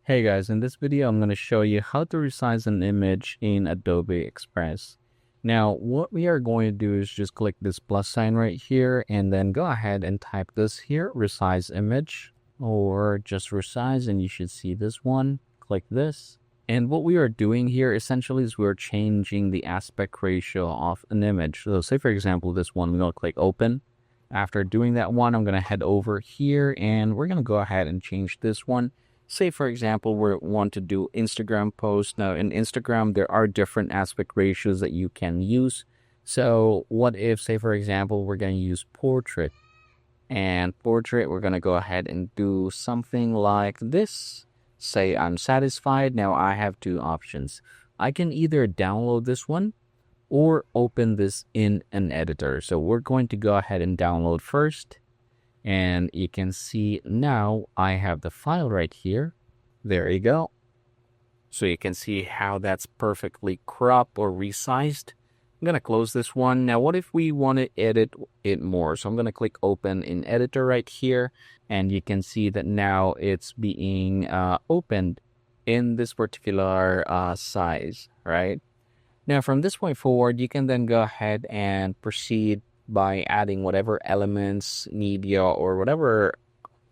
Hey guys, in this video I'm going to show you how to resize an image in Adobe Express. Now what we are going to do is just click this plus sign right here and then go ahead and type this here, resize image, or just resize, and you should see this one. Click this. And what we are doing here essentially is we're changing the aspect ratio of an image. So say for example this one, we're going to click open. After doing that one, I'm going to head over here and we're going to go ahead and change this one. Say, for example, we want to do Instagram posts. Now, in Instagram, there are different aspect ratios that you can use. So what if, say, for example, we're going to use portrait. And portrait, we're going to go ahead and do something like this. Say I'm satisfied. Now, I have two options. I can either download this one or open this in an editor. So we're going to go ahead and download first. And you can see now I have the file right here. There you go. So you can see how that's perfectly cropped or resized. I'm going to close this one. Now, what if we want to edit it more? So I'm going to click open in editor right here. And you can see that now it's being opened in this particular size, right? Now, from this point forward, you can then go ahead and proceed by adding whatever elements, media, or whatever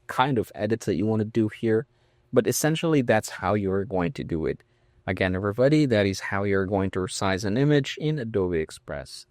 kind of edits that you want to do here. But essentially, that's how you're going to do it. Again, everybody, that is how you're going to resize an image in Adobe Express.